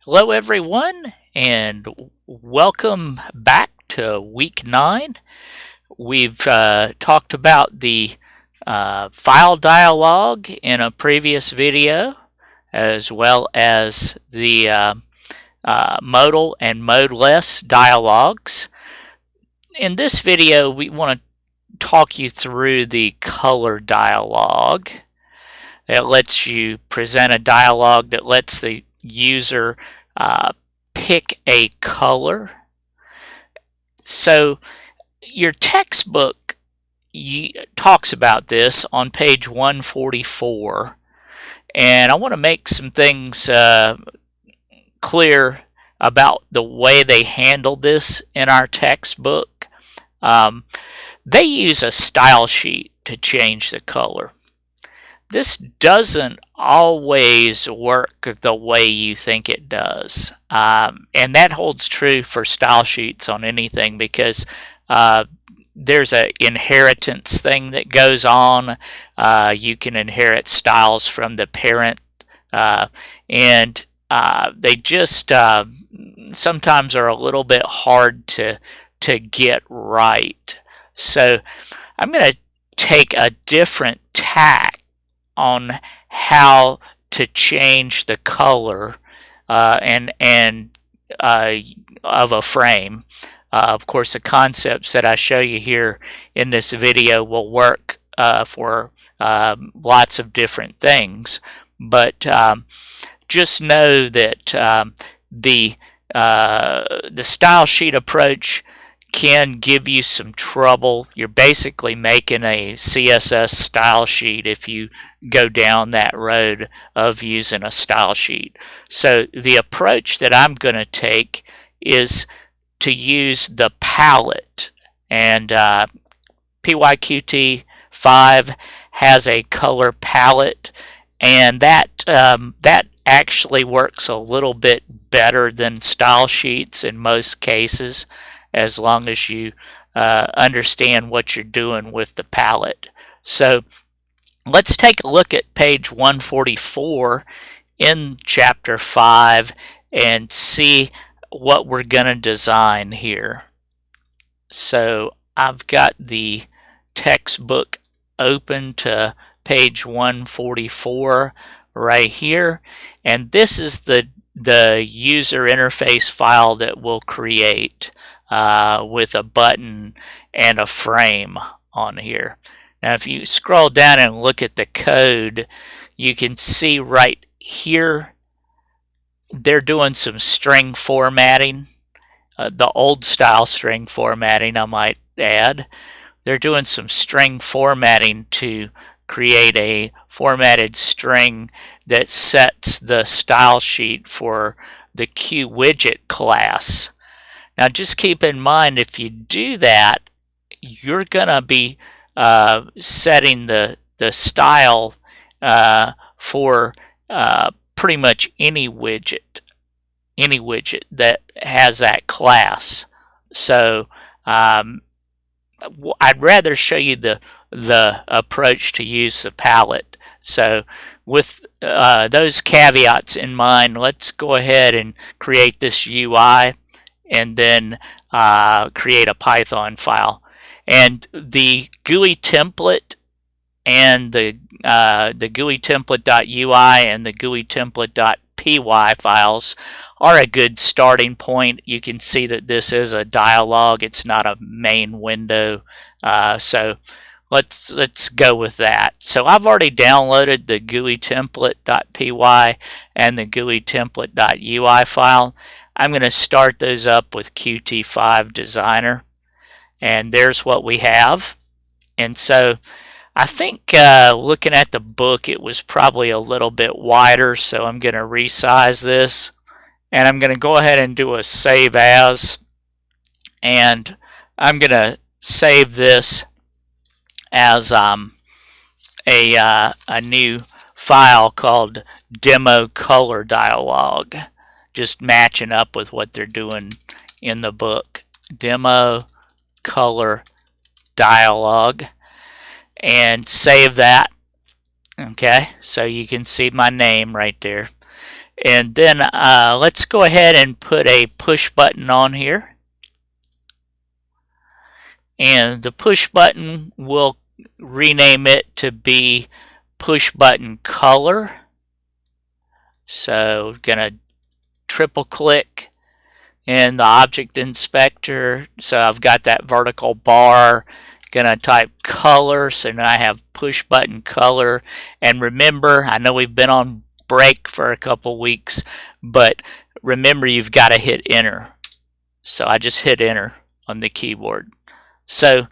Hello everyone and welcome back to week 9. We've talked about the file dialog in a previous video, as well as the modal and modeless dialogs. In this video we want to talk you through the color dialog. It lets you present a dialog that lets the user pick a color. So your textbook talks about this on page 144, and I want to make some things clear about the way they handle this in our textbook. They use a style sheet to change the color. This doesn't always work the way you think it does, and that holds true for style sheets on anything, because there's an inheritance thing that goes on. You can inherit styles from the parent, and they just sometimes are a little bit hard to get right. So I'm going to take a different tack on how to change the color of a frame. Of course, the concepts that I show you here in this video will work for lots of different things, but just know that the style sheet approach can give you some trouble. You're basically making a CSS style sheet if you go down that road of using a style sheet. So the approach that I'm going to take is to use the palette, and PyQt5 has a color palette, and that actually works a little bit better than style sheets in most cases, as long as you understand what you're doing with the palette. So let's take a look at page 144 in chapter 5 and see what we're going to design here. So I've got the textbook open to page 144 right here, and this is the user interface file that we'll create with a button and a frame on here. Now if you scroll down and look at the code, you can see right here they're doing some string formatting, the old style string formatting, I might add. They're doing some string formatting to create a formatted string that sets the style sheet for the QWidget class. Now just keep in mind, if you do that, you're going to be setting the style for pretty much any widget that has that class. So I'd rather show you the approach to use the palette. So with those caveats in mind, let's go ahead and create this UI and then create a Python file. And the GUI template and the GUI template.ui and the GUI template.py files are a good starting point. You can see that this is a dialog, it's not a main window, so let's go with that. So I've already downloaded the GUI template.py and the GUI template.ui file. I'm going to start those up with Qt5 Designer, and there's what we have. And so I think looking at the book, it was probably a little bit wider, so I'm going to resize this, and I'm going to go ahead and do a save as, and I'm going to save this as a new file called Demo Color Dialog, just matching up with what they're doing in the book. Demo Color Dialog, and save that. Okay, so you can see my name right there. And then let's go ahead and put a push button on here. And the push button, we'll rename it to be PushButton Color. So gonna triple click in the object inspector. So I've got that vertical bar. Gonna type color, so now I have PushButton Color. And remember, I know we've been on break for a couple weeks, but remember you've got to hit enter. So I just hit enter on the keyboard. So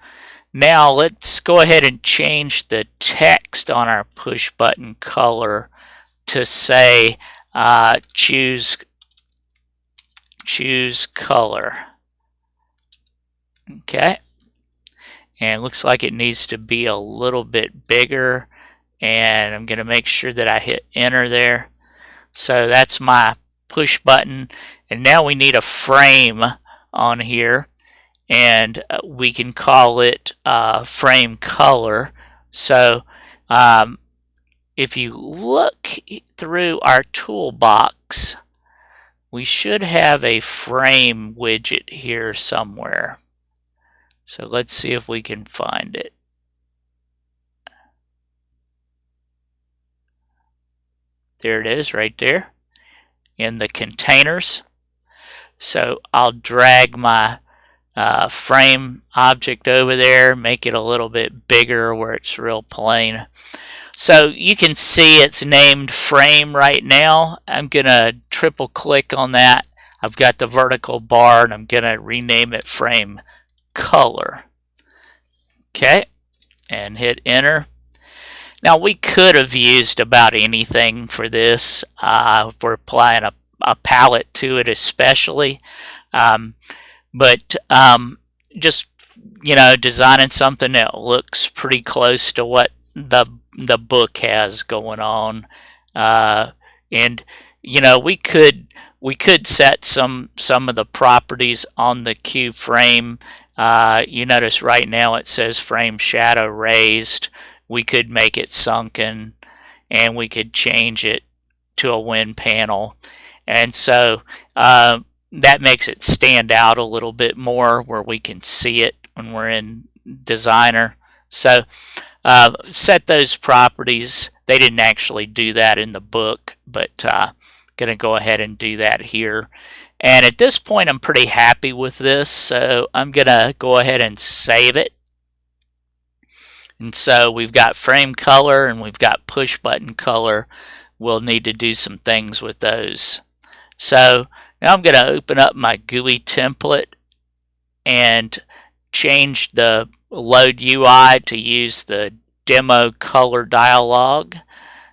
now let's go ahead and change the text on our PushButton Color to say choose color. Okay, and it looks like it needs to be a little bit bigger, and I'm going to make sure that I hit enter there. So that's my push button, and now we need a frame on here, and we can call it frame color. So if you look through our toolbox, we should have a frame widget here somewhere. So let's see if we can find it. There it is right there in the containers. So I'll drag my frame object over there, make it a little bit bigger where it's real plain. So you can see it's named frame right now. I'm gonna triple click on that. I've got the vertical bar and I'm gonna rename it frame color. Okay, and hit enter. Now we could have used about anything for this if we're applying a palette to it especially. But just, you know, designing something that looks pretty close to what the book has going on, and you know, we could set some of the properties on the Q frame. You notice right now it says frame shadow raised. We could make it sunken, and we could change it to a wind panel, and so that makes it stand out a little bit more where we can see it when we're in Designer. So set those properties. They didn't actually do that in the book, but gonna go ahead and do that here. And at this point I'm pretty happy with this, so I'm gonna go ahead and save it. And so we've got frame color and we've got push button color. We'll need to do some things with those. So now I'm going to open up my GUI template and change the load UI to use the demo ColorDialog.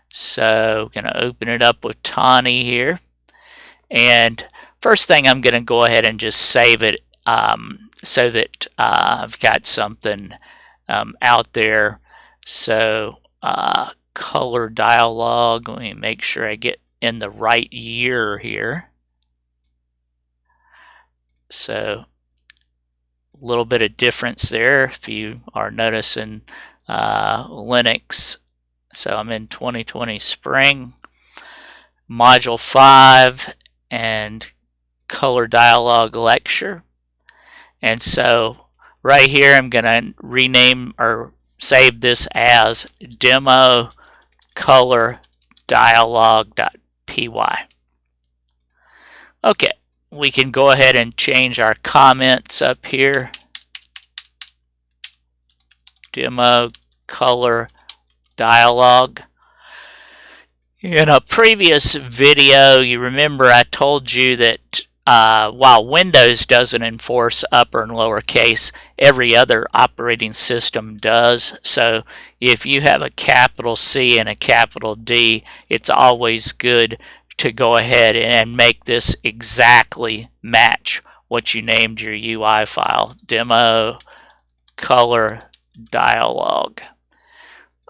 So I'm going to open it up with Tawny here. And first thing, I'm going to go ahead and just save it so that I've got something out there. So ColorDialog, let me make sure I get in the right year here. So a little bit of difference there if you are noticing Linux. So I'm in 2020 spring, module 5 and ColorDialog lecture. And so right here I'm going to rename or save this as demo ColorDialog.py. Okay, we can go ahead and change our comments up here. Demo ColorDialog. In a previous video, you remember I told you that while Windows doesn't enforce upper and lower case, every other operating system does. So if you have a capital C and a capital D, it's always good to go ahead and make this exactly match what you named your UI file, demo ColorDialog.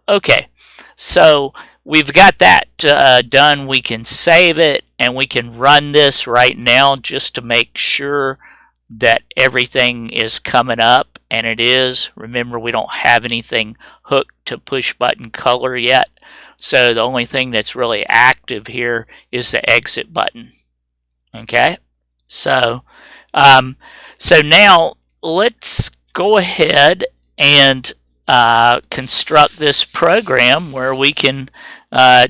Okay, so we've got that done. We can save it and we can run this right now just to make sure that everything is coming up, and it is. Remember, we don't have anything hooked to push button color yet, so the only thing that's really active active here is the exit button. Okay, so now let's go ahead and construct this program where we can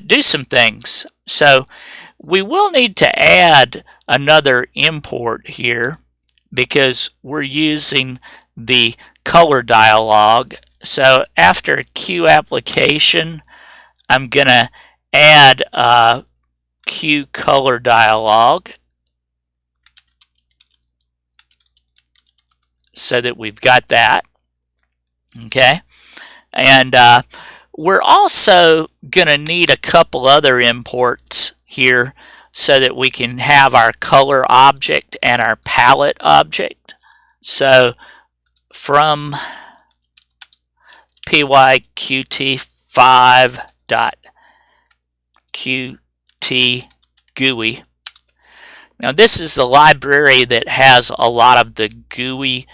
do some things. So we will need to add another import here because we're using the ColorDialog. So after Q application, I'm going to add QColorDialog so that we've got that. Okay, and we're also going to need a couple other imports here so that we can have our color object and our palette object. So from PyQt5 QT Now this is the library that has a lot of the GUI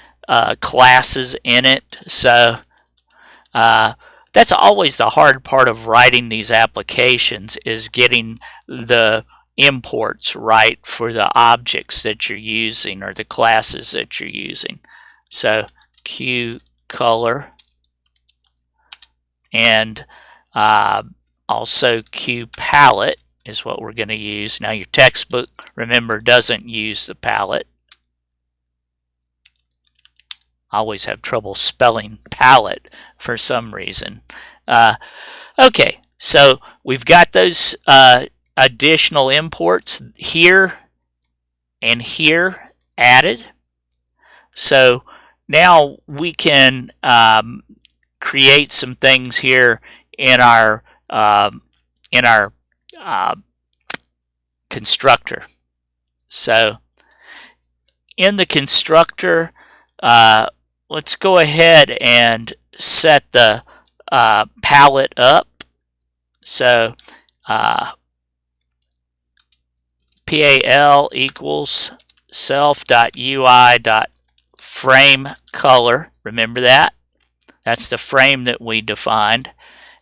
classes in it. So that's always the hard part of writing these applications, is getting the imports right for the objects that you're using or the classes that you're using. So QColor and also QPalette is what we're going to use. Now your textbook, remember, doesn't use the palette. I always have trouble spelling palette for some reason. Okay, so we've got those additional imports here and here added. So now we can create some things here in our constructor. So in the constructor, let's go ahead and set the palette up. So PAL equals self.ui.frameColor. Remember that? That's the frame that we defined.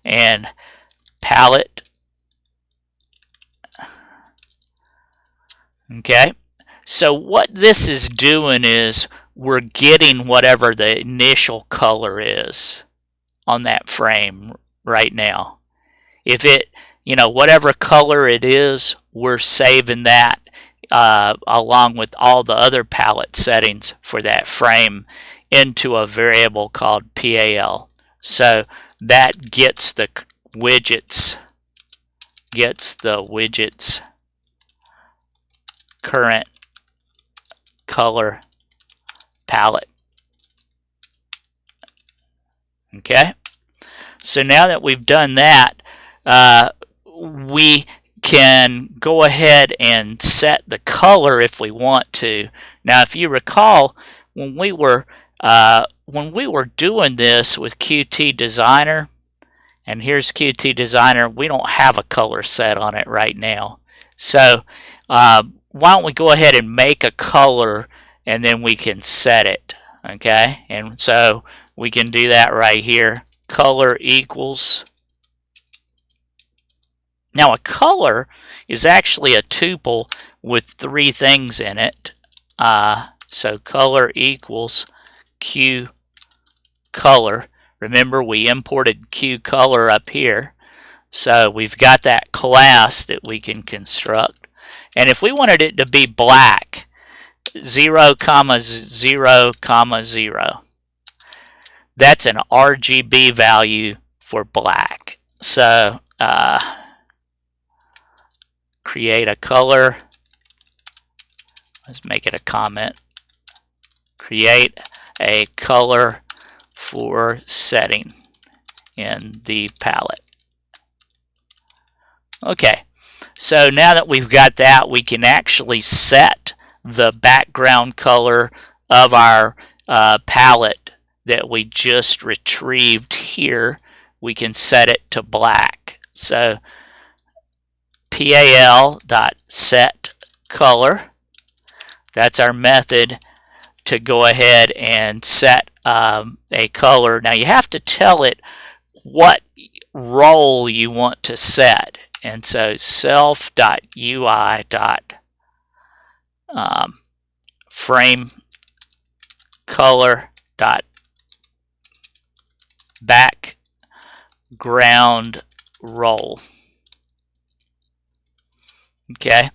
And palette. Okay. So what this is doing is we're getting whatever the initial color is on that frame right now. If it, whatever color it is, we're saving that along with all the other palette settings for that frame into a variable called PAL. So that gets the widget's current color palette. Okay, so now that we've done that, we can go ahead and set the color if we want to. Now, if you recall, when we were doing this with Qt Designer, and here's Qt Designer, we don't have a color set on it right now. So why don't we go ahead and make a color and then we can set it. Okay, and so we can do that right here. Color equals. Now a color is actually a tuple with 3 things in it. So color equals QColor. Remember, we imported QColor up here. So we've got that class that we can construct. And if we wanted it to be black, 0, 0, 0, that's an RGB value for black. So create a color. Let's make it a comment. Create a color for setting in the palette. Okay, so now that we've got that, we can actually set the background color of our palette that we just retrieved here. We can set it to black. So PAL.setColor, that's our method to go ahead and set a color. Now you have to tell it what role you want to set. And so self.ui.frame color dot background role. Okay,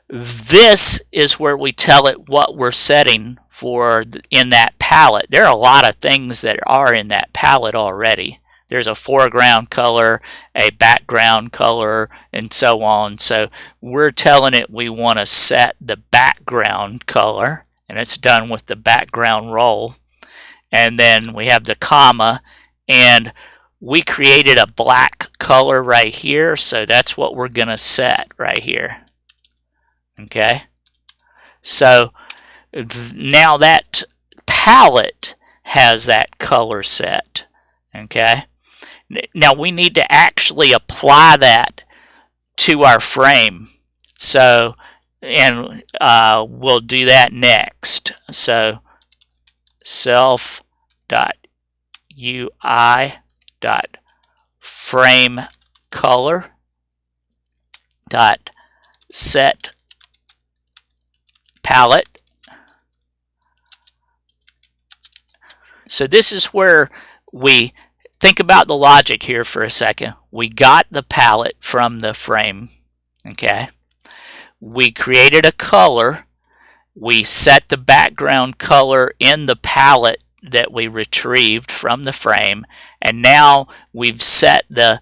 this is where we tell it what we're setting for in that palette. There are a lot of things that are in that palette already. There's a foreground color, a background color, and so on. So we're telling it we want to set the background color, and it's done with the background role. And then we have the comma, and we created a black color right here, so that's what we're going to set right here. Okay, so now that palette has that color set. Okay, now we need to actually apply that to our frame. So, and we'll do that next. So self.ui.frame color dot set palette. So this is where we think about the logic here for a second. We got the palette from the frame. Okay, we created a color, we set the background color in the palette that we retrieved from the frame, and now we've set the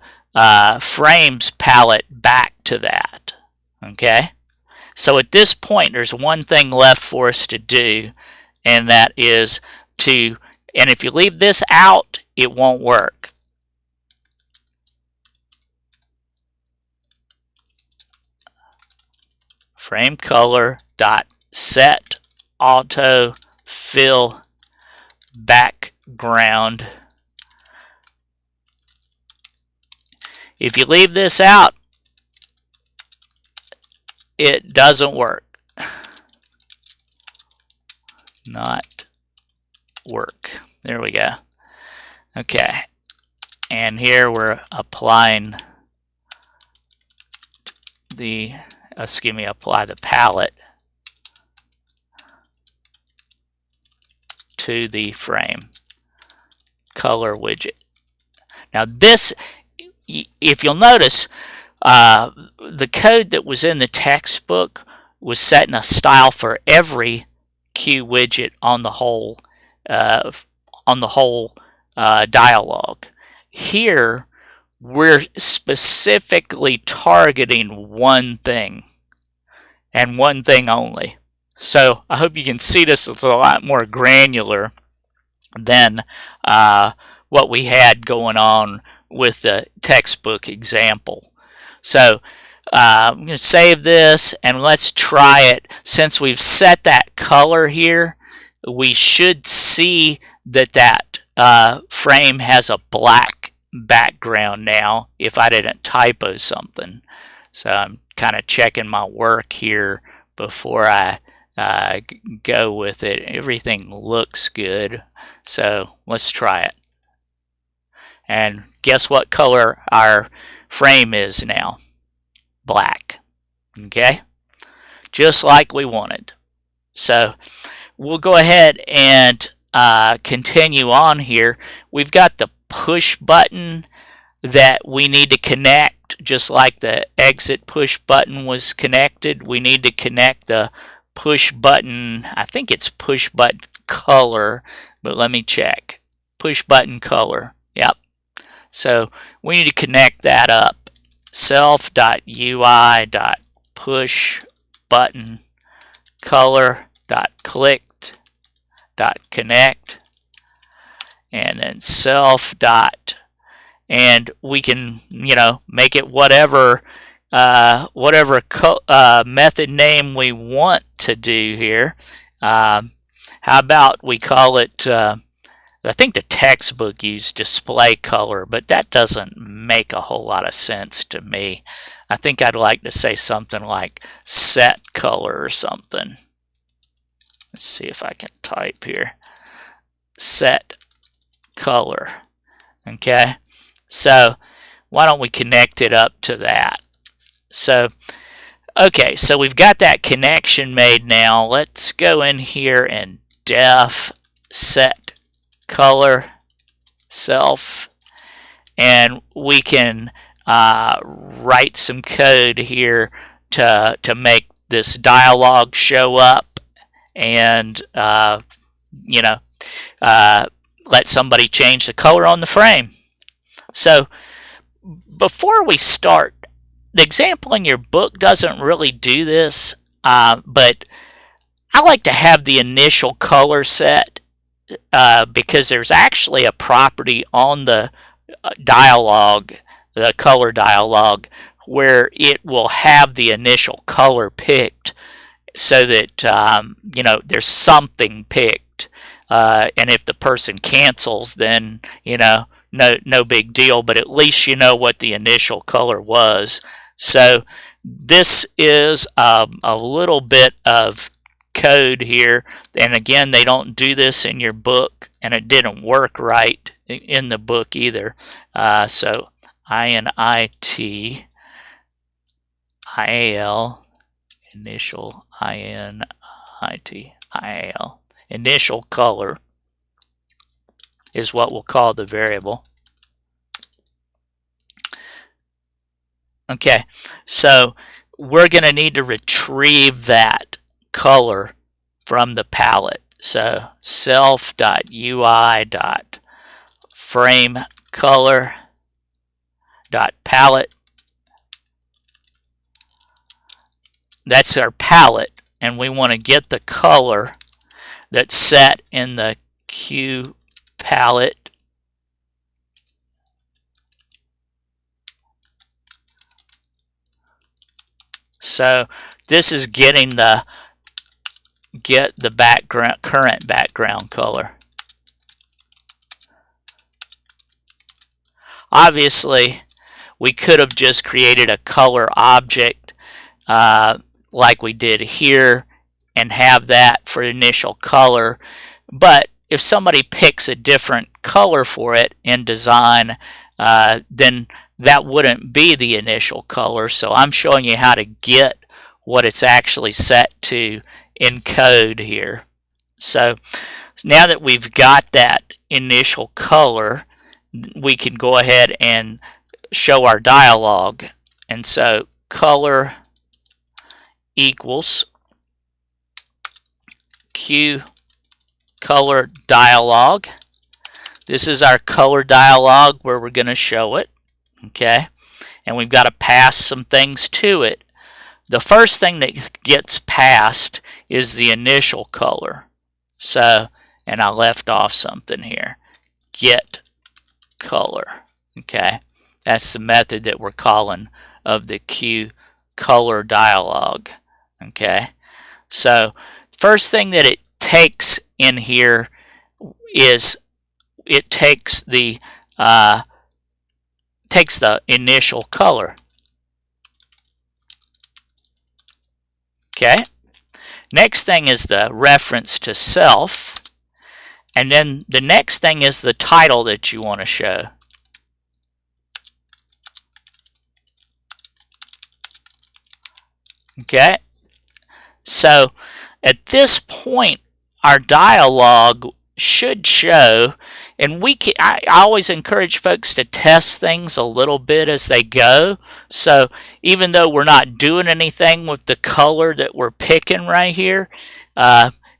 frames palette back to that. Okay, so at this point there's one thing left for us to do, and that is to, and if you leave this out it won't work. Frame color dot set auto fill background. If you leave this out, it doesn't work. Not work. There we go. Okay, and here we're applying the apply the palette to the frame color widget. Now this, if you'll notice, the code that was in the textbook was setting a style for every Q widget on the whole dialog. Here we're specifically targeting one thing and one thing only. So I hope you can see this is a lot more granular than what we had going on with the textbook example. So I'm going to save this and let's try it. Since we've set that color here, we should see that frame has a black background now if I didn't typo something. So I'm kind of checking my work here before I go with it. Everything looks good, so let's try it. And guess what color our frame is now? Black. Okay, just like we wanted. So we'll go ahead and continue on here. We've got the push button that we need to connect, just like the exit push button was connected. We need to connect the push button, I think it's push button color, but let me check. Push button color. Yep. So we need to connect that up. self.ui.pushButton color.clicked.connect, and then and we can, make it whatever method name we want to do here. How about we call it, I think the textbook used display color, but that doesn't make a whole lot of sense to me. I think I'd like to say something like set color or something. Let's see if I can type here. Set color. Okay, so why don't we connect it up to that? So, okay, so we've got that connection made now. Let's go in here and def set color self, and we can write some code here to make this dialog show up, and let somebody change the color on the frame. So before we start, the example in your book doesn't really do this, but I like to have the initial color set because there's actually a property on the dialog, the color dialog, where it will have the initial color picked so that there's something picked, and if the person cancels, then no big deal, but at least you know what the initial color was. So this is a little bit of code here, and again, they don't do this in your book, and it didn't work right in the book either. So init ial initial init ial initial color is what we'll call the variable. Okay, so we're going to need to retrieve that color from the palette. So self.ui.frameColor.palette. That's our palette, and we want to get the color that's set in the Q palette. So this is getting the background, current background color. Obviously, we could have just created a color object like we did here and have that for initial color, but if somebody picks a different color for it in design, then that wouldn't be the initial color. So I'm showing you how to get what it's actually set to in code here. So now that we've got that initial color, we can go ahead and show our dialog. And so color equals QColorDialog. This is our color dialog where we're going to show it. Okay, and we've got to pass some things to it. The first thing that gets passed is the initial color. So, and I left off something here. Get color. Okay, that's the method that we're calling of the QColorDialog. Okay, so first thing that it takes in here is it takes the initial color. Okay. Next thing is the reference to self, and then the next thing is the title that you want to show. Okay. So at this point, our dialog should show, and I always encourage folks to test things a little bit as they go. So even though we're not doing anything with the color that we're picking right here,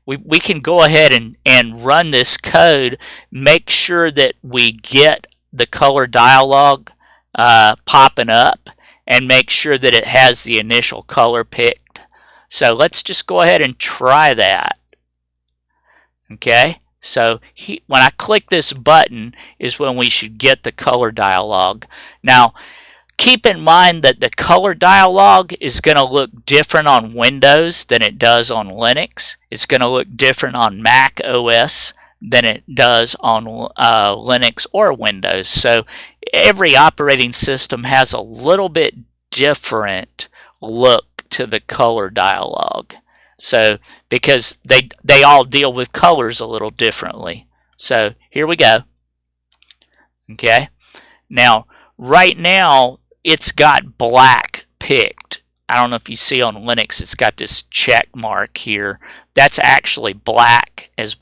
we can go ahead and run this code, make sure that we get the color dialog popping up, and make sure that it has the initial color picked. So let's just go ahead and try that. Okay. So when I click this button is when we should get the color dialog. Now, keep in mind that the color dialog is going to look different on Windows than it does on Linux. It's going to look different on Mac OS than it does on Linux or Windows. So every operating system has a little bit different look to the color dialog. So because they all deal with colors a little differently. So here we go. Okay. Now right now it's got black picked. I don't know if you see on Linux, it's got this check mark here. That's actually black as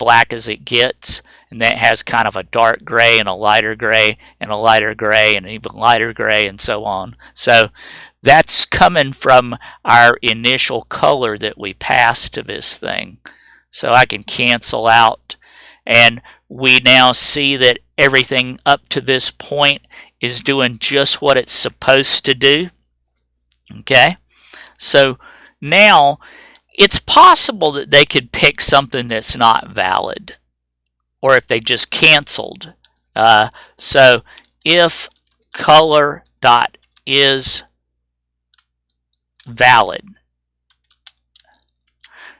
it gets, and that has kind of a dark gray and a lighter gray and a lighter gray and an even lighter gray and so on. So that's coming from our initial color that we passed to this thing. So I can cancel out, and we now see that everything up to this point is doing just what it's supposed to do. Okay, so now it's possible that they could pick something that's not valid, or if they just canceled. So if color.is valid,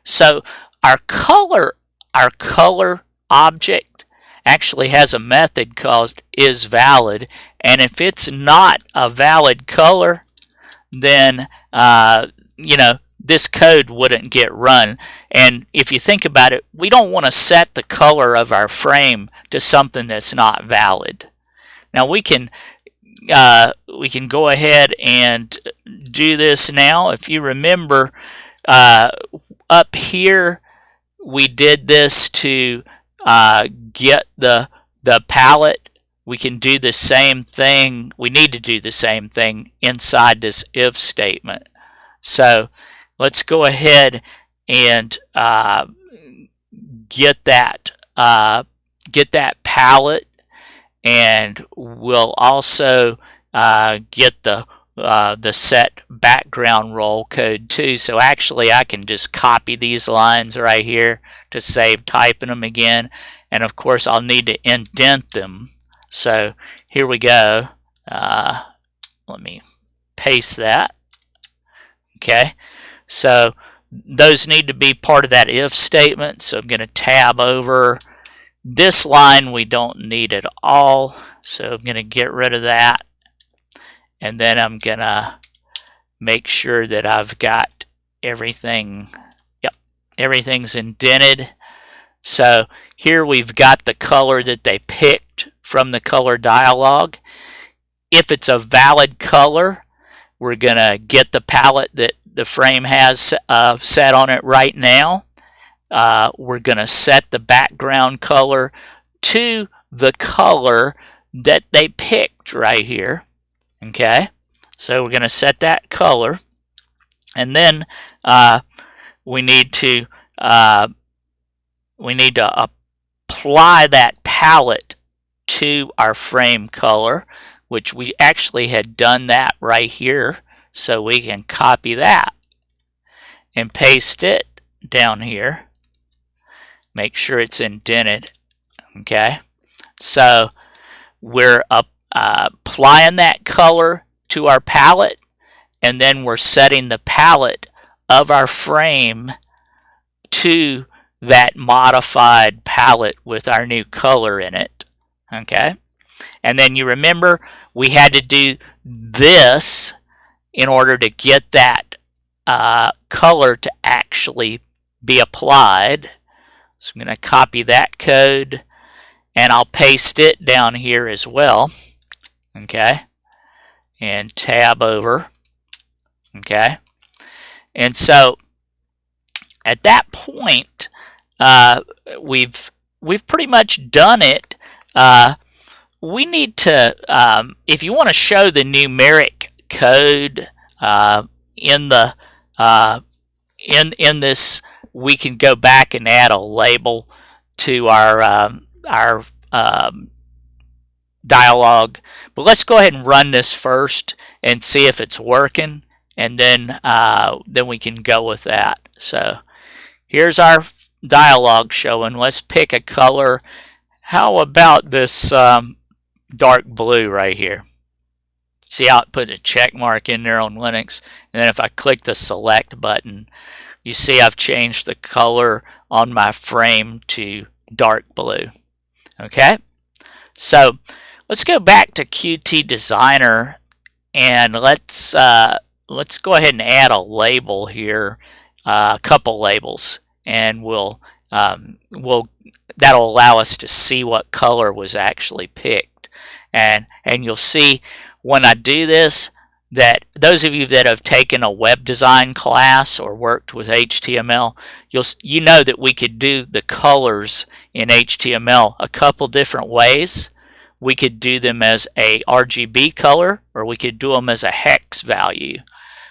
so our color object actually has a method called isValid, and if it's not a valid color, then this code wouldn't get run. And if you think about it, we don't want to set the color of our frame to something that's not valid. Now we can go ahead and do this now. If you remember, up here we did this to get the palette. We can do the same thing. We need to do the same thing inside this if statement. So let's go ahead and get that palette, and we'll also get the set background role code too. So actually I can just copy these lines right here to save typing them again, and of course I'll need to indent them. So here we go. Let me paste that. Okay, so those need to be part of that if statement. So I'm going to tab over this line. We don't need at all, so I'm going to get rid of that, and then I'm going to make sure that I've got everything. Yep, everything's indented. So here we've got the color that they picked from the ColorDialog. If it's a valid color, we're going to get the palette that the frame has set on it right now. We're going to set the background color to the color that they picked right here. Okay, so we're going to set that color, and then we need to apply that palette to our frame color, which we actually had done that right here. So we can copy that and paste it down here. Make sure it's indented. Okay, so we're applying that color to our palette, and then we're setting the palette of our frame to that modified palette with our new color in it. Okay, and then you remember we had to do this in order to get that color to actually be applied. So I'm going to copy that code, and I'll paste it down here as well. Okay, and tab over. Okay, and so at that point we've pretty much done it. We need to, if you want to show the numeric code in this, we can go back and add a label to our dialog. But let's go ahead and run this first and see if it's working, and then we can go with that. So here's our dialog showing. Let's pick a color. How about this dark blue right here? See how it put a check mark in there on Linux? And then if I click the select button, you see I've changed the color on my frame to dark blue. Okay, so let's go back to Qt Designer, and let's go ahead and add a label here, a couple labels, and that'll allow us to see what color was actually picked. And you'll see when I do this, that those of you that have taken a web design class or worked with HTML, you know that we could do the colors in HTML a couple different ways. We could do them as a RGB color, or we could do them as a hex value.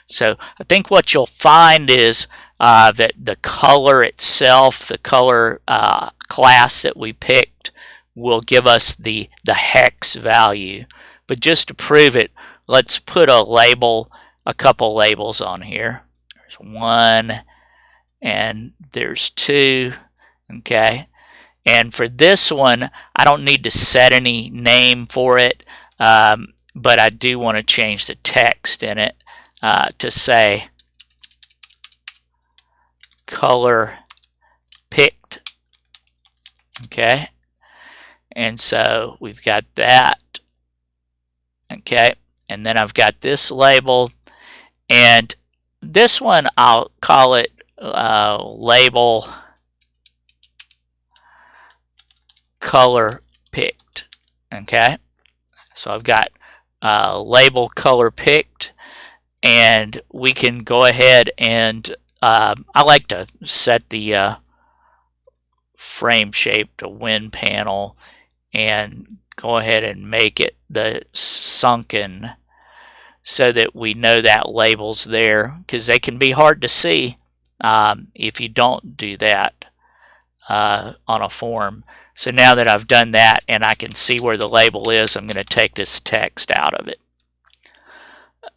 So I think what you'll find is that the color itself, the color class that we picked, will give us the hex value. But just to prove it, let's put a couple labels on here. There's 1 and there's 2. Okay. And for this one, I don't need to set any name for it, but I do want to change the text in it to say color picked. Okay. And so we've got that. Okay. And then I've got this label, and this one I'll call it label color picked. Okay, so I've got label color picked, and we can go ahead and I like to set the frame shape to win panel and go ahead and make it the sunken so that we know that label's there, because they can be hard to see if you don't do that on a form. So now that I've done that and I can see where the label is, I'm going to take this text out of it.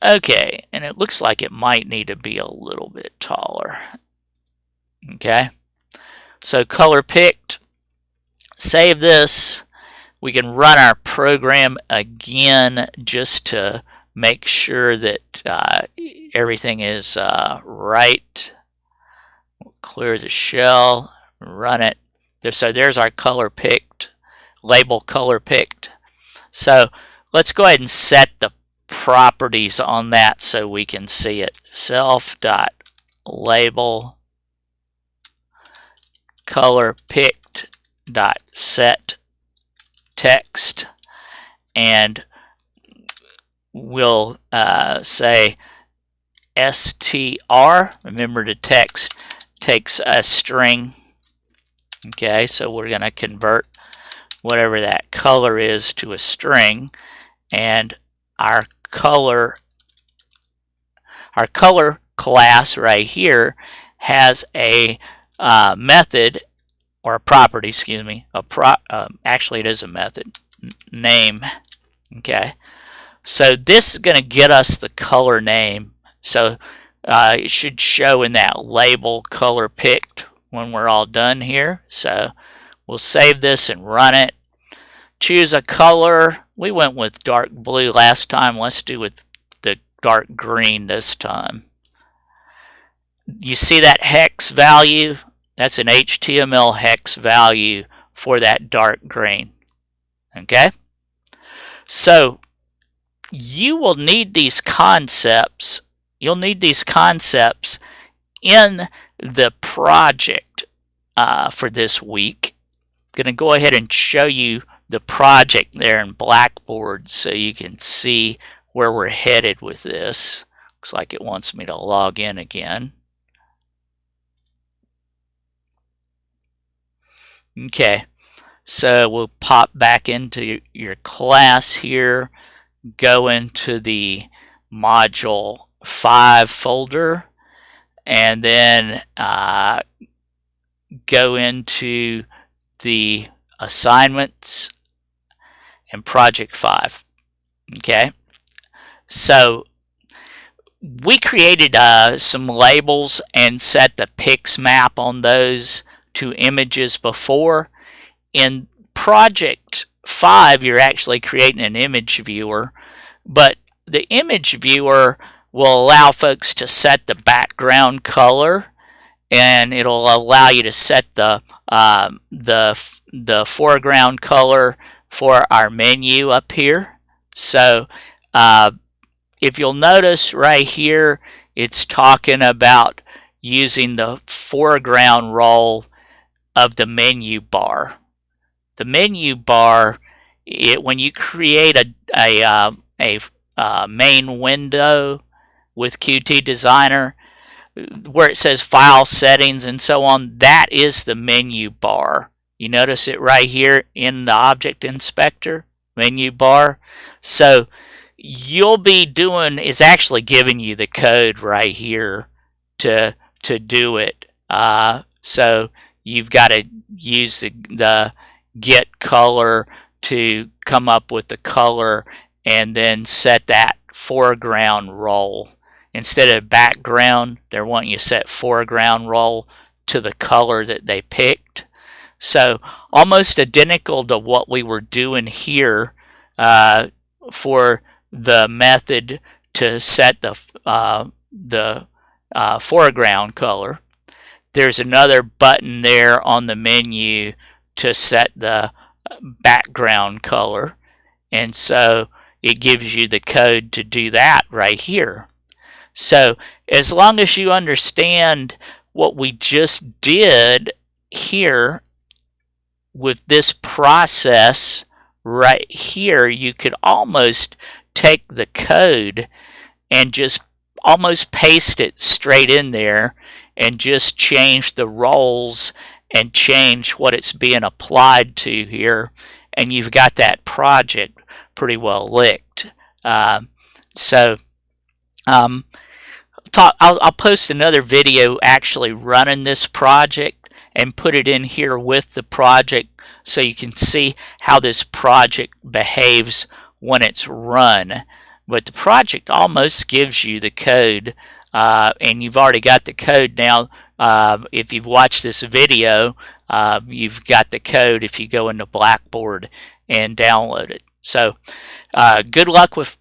Okay, and it looks like it might need to be a little bit taller. Okay, so color picked. Save this. We can run our program again just to make sure that everything is right. We'll clear the shell, run it. So there's our color picked, label color picked. So let's go ahead and set the properties on that so we can see it. Self.label color picked dot set text, and we'll say str. Remember, the text takes a string. Okay, so we're going to convert whatever that color is to a string, and our color class right here has a method, or a property, excuse me, actually it is a method, name. Okay, so this is going to get us the color name, so it should show in that label color picked when we're all done here. So we'll save this and run it. Choose a color. We went with dark blue last time. Let's do with the dark green this time. You see that hex value? That's an HTML hex value for that dark green. Okay? So you will need these concepts. You'll need these concepts in the project for this week. I'm going to go ahead and show you the project there in Blackboard so you can see where we're headed with this. Looks like it wants me to log in again. Okay, so we'll pop back into your class here, go into the Module 5 folder, and then go into the assignments and Project 5. Okay, so we created some labels and set the pix map on those to images before. In Project 5, you're actually creating an image viewer, but the image viewer will allow folks to set the background color, and it'll allow you to set the foreground color for our menu up here. So if you'll notice right here, it's talking about using the foreground role of the menu bar. The menu bar, when you create a main window with Qt Designer, where it says File Settings and so on, that is the menu bar. You notice it right here in the Object Inspector menu bar. So you'll be doing is actually giving you the code right here to do it. So you've got to use the get color to come up with the color and then set that foreground role. Instead of background, they're wanting you to set foreground role to the color that they picked. So almost identical to what we were doing here for the method to set the foreground color. There's another button there on the menu to set the background color, and so it gives you the code to do that right here. So as long as you understand what we just did here with this process right here, you could almost take the code and just almost paste it straight in there and just change the roles and change what it's being applied to here, and you've got that project pretty well licked. I'll post another video actually running this project and put it in here with the project so you can see how this project behaves when it's run. But the project almost gives you the code, and you've already got the code now. If you've watched this video, you've got the code if you go into Blackboard and download it. So good luck with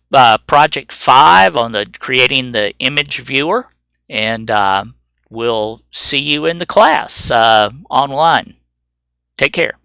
Project 5 on creating the image viewer, and we'll see you in the class online. Take care.